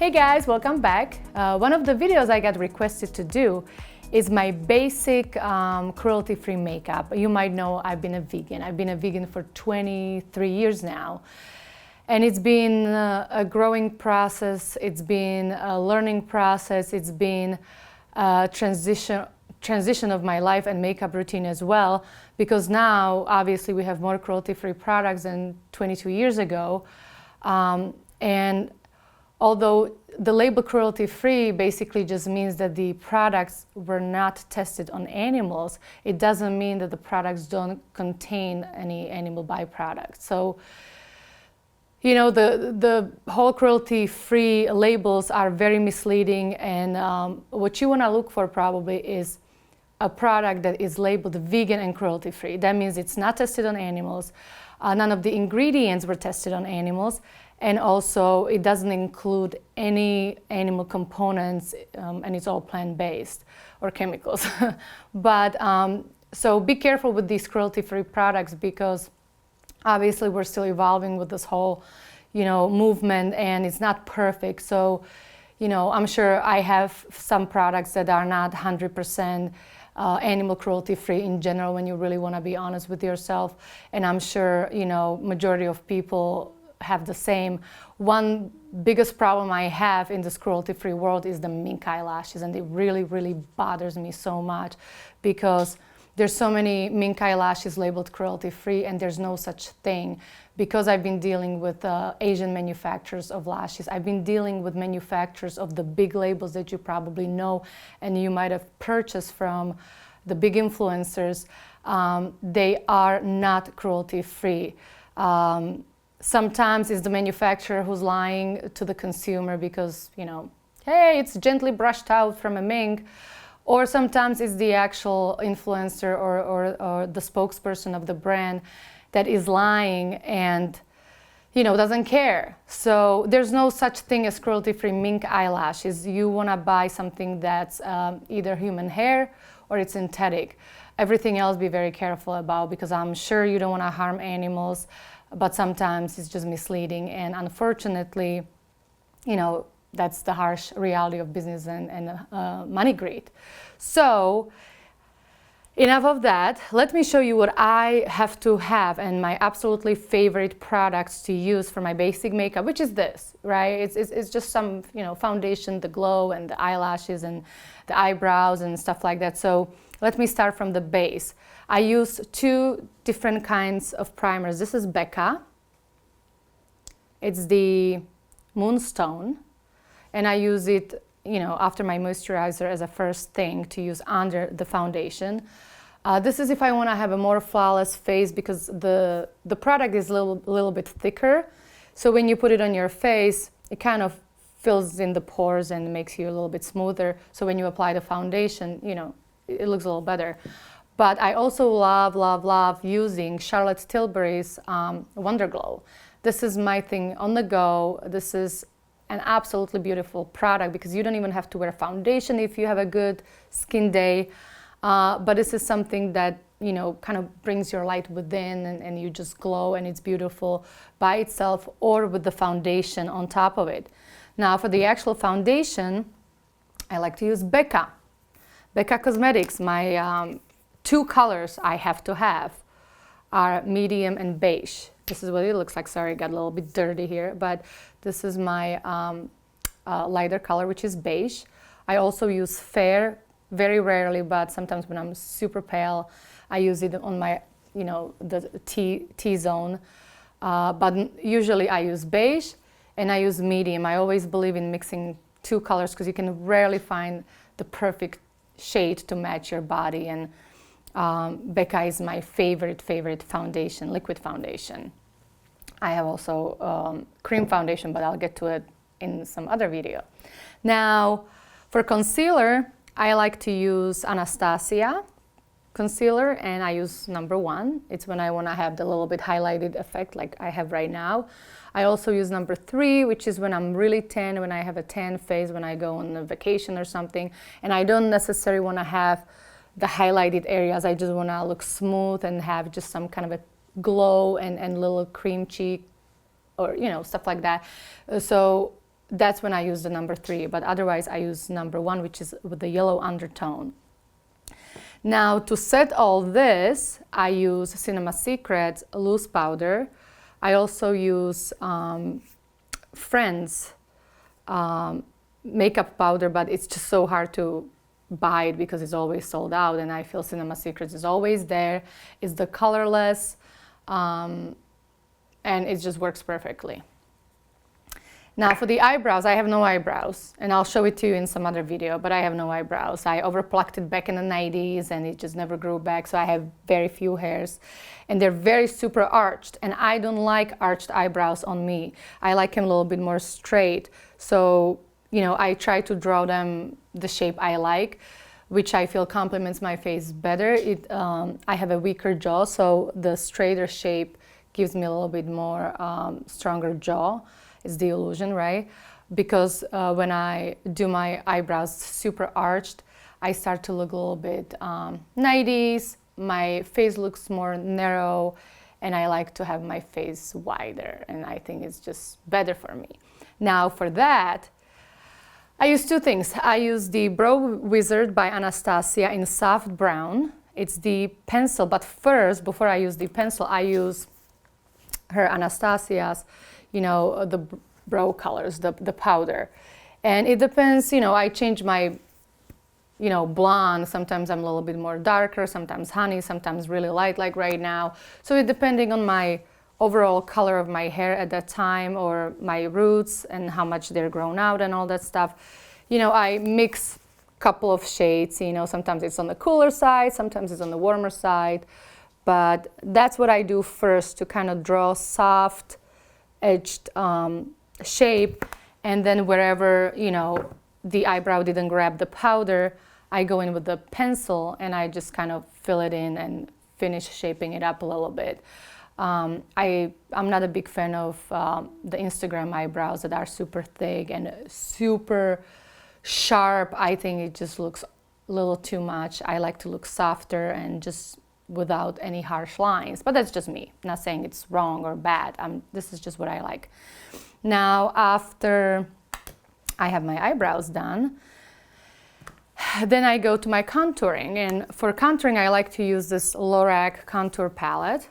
Hey guys, welcome back. One of the videos I got requested to do is my basic cruelty-free makeup. You might know I've been a vegan. I've been a vegan for 23 years now. And it's been a growing process, it's been a learning process, it's been a transition of my life and makeup routine as well, because now obviously we have more cruelty-free products than 22 years ago. And although the label cruelty-free basically just means that the products were not tested on animals, it doesn't mean that the products don't contain any animal byproducts. So, you know, the whole cruelty-free labels are very misleading, and what you want to look for probably is a product that is labeled vegan and cruelty-free. That means it's not tested on animals, none of the ingredients were tested on animals, and also it doesn't include any animal components, and it's all plant-based or chemicals. But so be careful with these cruelty-free products, because obviously we're still evolving with this whole, you know, movement, and it's not perfect. So, you know, I'm sure I have some products that are not 100% animal cruelty-free in general, when you really want to be honest with yourself. And I'm sure, you know, majority of people have the same. One biggest problem I have in this cruelty-free world is the mink eyelashes, and it really, really bothers me so much, because there's so many mink eyelashes labeled cruelty-free, and there's no such thing. Because I've been dealing with Asian manufacturers of lashes, I've been dealing with manufacturers of the big labels that you probably know and you might have purchased from the big influencers. They are not cruelty-free. Sometimes it's the manufacturer who's lying to the consumer because, you know, hey, it's gently brushed out from a mink. Or sometimes it's the actual influencer or the spokesperson of the brand that is lying and, you know, doesn't care. So there's no such thing as cruelty-free mink eyelashes. You want to buy something that's either human hair or it's synthetic. Everything else be very careful about, because I'm sure you don't want to harm animals, but sometimes it's just misleading. And unfortunately, you know, that's the harsh reality of business and money greed. So enough of that. Let me show you what I have to have and my absolutely favorite products to use for my basic makeup, which is this, right? It's just some, you know, foundation, the glow, and the eyelashes and the eyebrows and stuff like that. So let me start from the base. I use two different kinds of primers. This is Becca. It's the Moonstone. And I use it, you know, after my moisturizer as a first thing to use under the foundation. This is if I want to have a more flawless face, because the product is a little bit thicker. So when you put it on your face, it kind of fills in the pores and makes you a little bit smoother. So when you apply the foundation, you know, it looks a little better. But I also love using Charlotte Tilbury's Wonder Glow. This is my thing on the go. This is an absolutely beautiful product, because you don't even have to wear foundation if you have a good skin day. But this is something that, you know, kind of brings your light within, and you just glow, and it's beautiful by itself or with the foundation on top of it. Now for the actual foundation, I like to use Becca. Becca Cosmetics. My two colors I have to have are medium and beige. This is what it looks like. Sorry, it got a little bit dirty here, but this is my lighter color, which is beige. I also use fair, very rarely, but sometimes when I'm super pale, I use it on my, you know, the T-zone. But usually I use beige and I use medium. I always believe in mixing two colors, because you can rarely find the perfect shade to match your body. And Becca is my favorite foundation, liquid foundation. I have also cream foundation, but I'll get to it in some other video. Now, for concealer, I like to use Anastasia concealer, and I use number 1. It's when I want to have the little bit highlighted effect like I have right now. I also use number 3, which is when I'm really tan, when I have a tan face, when I go on a vacation or something, and I don't necessarily want to have the highlighted areas. I just want to look smooth and have just some kind of a glow and little cream cheek, or, you know, stuff like that. So that's when I use the number 3, but otherwise I use number 1, which is with the yellow undertone. Now to set all this, I use Cinema Secrets loose powder. I also use Friends makeup powder, but it's just so hard to buy it because it's always sold out, and I feel Cinema Secrets is always there. It's the colorless, and it just works perfectly. Now for the eyebrows, I have no eyebrows, and I'll show it to you in some other video, but I have no eyebrows. I overplucked it back in the 90s and it just never grew back, so I have very few hairs. And they're very super arched, and I don't like arched eyebrows on me. I like them a little bit more straight. So, you know, I try to draw them the shape I like, which I feel complements my face better. I have a weaker jaw, so the straighter shape gives me a little bit more stronger jaw. It's the illusion, right? Because when I do my eyebrows super arched, I start to look a little bit 90s. My face looks more narrow, and I like to have my face wider, and I think it's just better for me. Now for that, I use 2 things. I use the Brow Wizard by Anastasia in soft brown. It's the pencil, but first, before I use the pencil, I use her Anastasia's, you know, the brow colors, the powder. And it depends, you know, I change my, you know, blonde. Sometimes I'm a little bit more darker, sometimes honey, sometimes really light like right now. So it depending on my overall color of my hair at that time, or my roots and how much they're grown out and all that stuff. You know, I mix a couple of shades, you know, sometimes it's on the cooler side, sometimes it's on the warmer side. But that's what I do first, to kind of draw soft edged shape, and then wherever, you know, the eyebrow didn't grab the powder, I go in with the pencil and I just kind of fill it in and finish shaping it up a little bit. I'm not a big fan of the Instagram eyebrows that are super thick and super sharp. I think it just looks a little too much. I like to look softer and just without any harsh lines, but that's just me. I'm not saying it's wrong or bad. This is just what I like. Now, after I have my eyebrows done, then I go to my contouring, and for contouring I like to use this Lorac contour palette.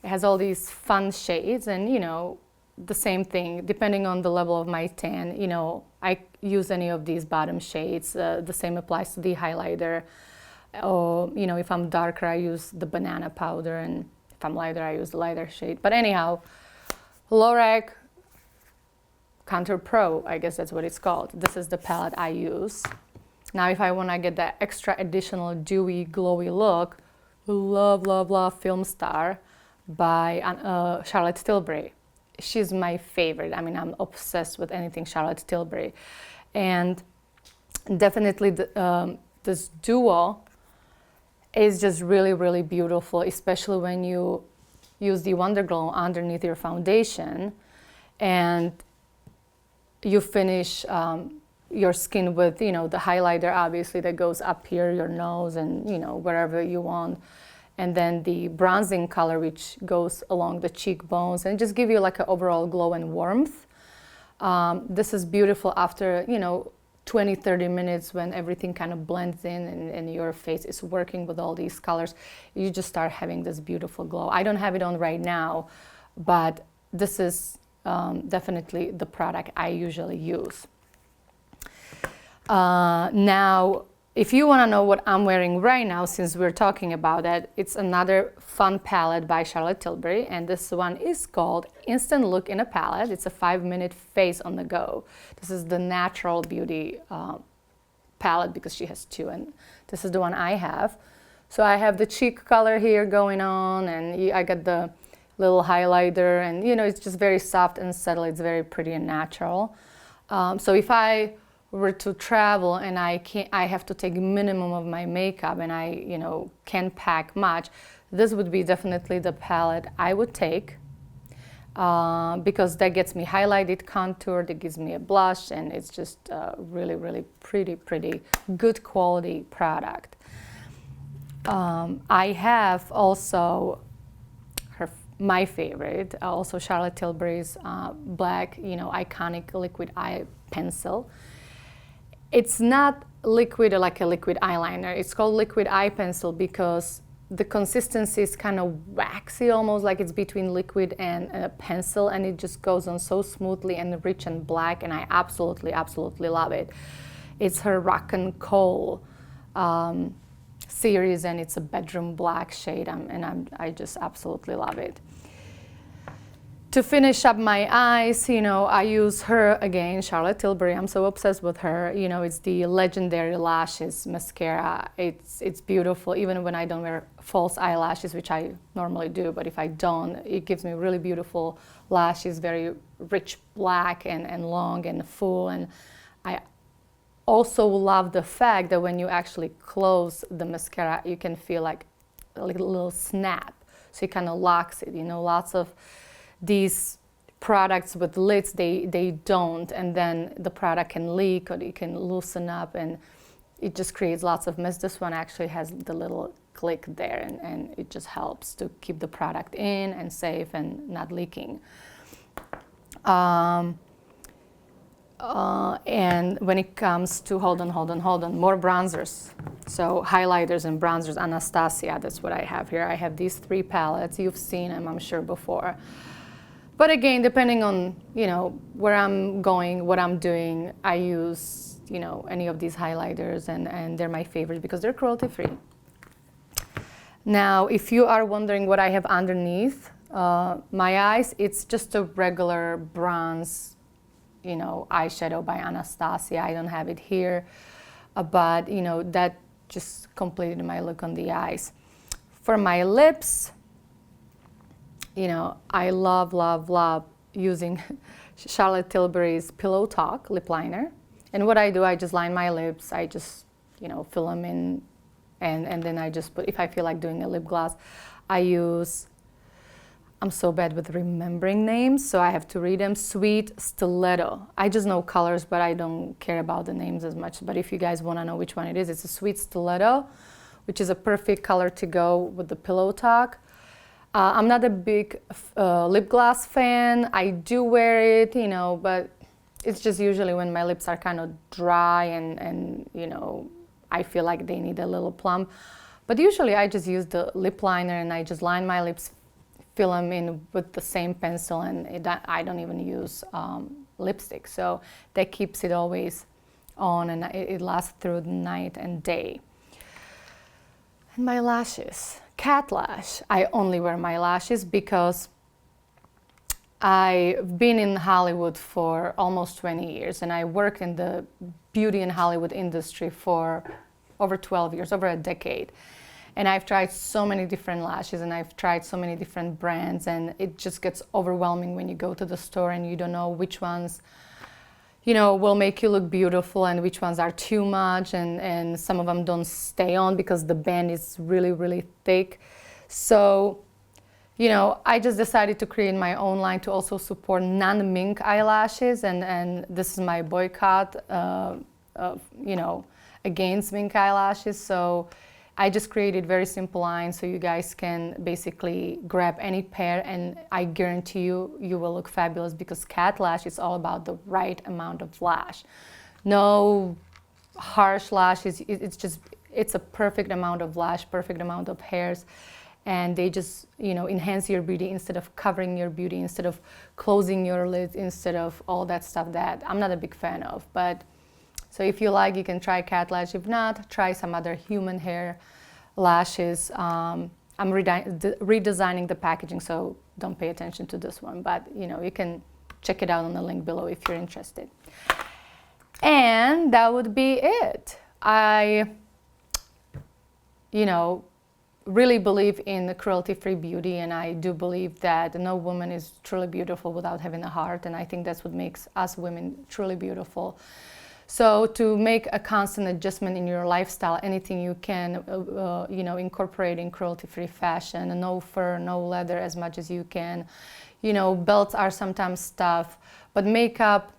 It has all these fun shades, and you know, the same thing, depending on the level of my tan, you know, I use any of these bottom shades. The same applies to the highlighter. Or, you know, if I'm darker, I use the banana powder, and if I'm lighter, I use the lighter shade. But anyhow, Lorac Contour Pro, I guess that's what it's called. This is the palette I use. Now, if I want to get that extra additional dewy, glowy look, love, love, love Film Star by Charlotte Tilbury. She's my favorite. I mean, I'm obsessed with anything Charlotte Tilbury. And definitely this duo is just really, really beautiful, especially when you use the Wonder Glow underneath your foundation and you finish your skin with, you know, the highlighter obviously that goes up here, your nose, and, you know, wherever you want. And then the bronzing color, which goes along the cheekbones, and just give you like an overall glow and warmth. This is beautiful after, you know, 20-30 minutes when everything kind of blends in and your face is working with all these colors. You just start having this beautiful glow. I don't have it on right now, but this is definitely the product I usually use. Now, if you want to know what I'm wearing right now, since we're talking about that, it's another fun palette by Charlotte Tilbury, and this one is called Instant Look in a Palette. It's a 5-minute face on the go. This is the Natural Beauty palette because she has 2, and this is the one I have. So I have the cheek color here going on, and I got the little highlighter, and you know, it's just very soft and subtle. It's very pretty and natural. So if I were to travel and I have to take minimum of my makeup and I, you know, can't pack much, this would be definitely the palette I would take because that gets me highlighted, contoured, it gives me a blush, and it's just a really, really pretty good quality product. I have also my favorite, also Charlotte Tilbury's black, iconic liquid eye pencil. It's not liquid like a liquid eyeliner. It's called liquid eye pencil because the consistency is kind of waxy, almost like it's between liquid and a pencil, and it just goes on so smoothly and rich and black, and I absolutely, absolutely love it. It's her Rock and Coal series, and it's a bedroom black shade, I just absolutely love it. To finish up my eyes, I use her again, Charlotte Tilbury. I'm so obsessed with her. It's the Legendary Lashes mascara. It's beautiful, even when I don't wear false eyelashes, which I normally do. But if I don't, it gives me really beautiful lashes, very rich black and long and full. And I also love the fact that when you actually close the mascara, you can feel like a little snap. So it kind of locks it. Lots of these products with lids, they don't, and then the product can leak or it can loosen up, and it just creates lots of mess. This one actually has the little click there, and it just helps to keep the product in and safe and not leaking. And when it comes to, hold on, more bronzers. So highlighters and bronzers, Anastasia, that's what I have here. I have these 3 palettes. You've seen them, I'm sure, before. But again, depending on, where I'm going, what I'm doing, I use, any of these highlighters, and they're my favorite because they're cruelty-free. Now, if you are wondering what I have underneath my eyes, it's just a regular bronze, eyeshadow by Anastasia. I don't have it here, but, that just completed my look on the eyes. For my lips, I love using Charlotte Tilbury's Pillow Talk lip liner. And what I do, I just line my lips. I just, fill them in, and then I just put, if I feel like doing a lip gloss, I'm so bad with remembering names, so I have to read them. Sweet Stiletto. I just know colors, but I don't care about the names as much. But if you guys want to know which one it is, it's a Sweet Stiletto, which is a perfect color to go with the Pillow Talk. I'm not a big lip gloss fan. I do wear it, but it's just usually when my lips are kind of dry and I feel like they need a little plump. But usually I just use the lip liner and I just line my lips, fill them in with the same pencil, and I don't even use lipstick. So that keeps it always on, and it lasts through the night and day. And my lashes. Cat lash. I only wear my lashes because I've been in Hollywood for almost 20 years, and I worked in the beauty and Hollywood industry for over 12 years, over a decade. And I've tried so many different lashes, and I've tried so many different brands, and it just gets overwhelming when you go to the store and you don't know which ones will make you look beautiful and which ones are too much, and some of them don't stay on because the band is really, really thick. So, I just decided to create my own line to also support non-mink eyelashes, and this is my boycott, against mink eyelashes. So I just created very simple lines so you guys can basically grab any pair, and I guarantee you will look fabulous, because cat lash is all about the right amount of lash. No harsh lashes, it's a perfect amount of lash, perfect amount of hairs, and they just, enhance your beauty instead of covering your beauty, instead of closing your lids, instead of all that stuff that I'm not a big fan of. But so if you like, you can try cat lash. If not, try some other human hair lashes. I'm redesigning the packaging, so don't pay attention to this one. But, you can check it out on the link below if you're interested. And that would be it. I, really believe in the cruelty-free beauty, and I do believe that no woman is truly beautiful without having a heart, and I think that's what makes us women truly beautiful. So to make a constant adjustment in your lifestyle, anything you can, incorporating cruelty-free fashion, no fur, no leather as much as you can. Belts are sometimes tough, but makeup,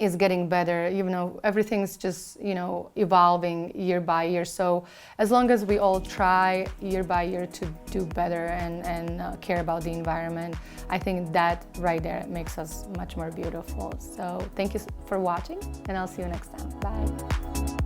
is getting better. You know, everything's just, you know, evolving year by year. So as long as we all try year by year to do better and care about the environment, I think that right there makes us much more beautiful. So thank you for watching, and I'll see you next time. Bye.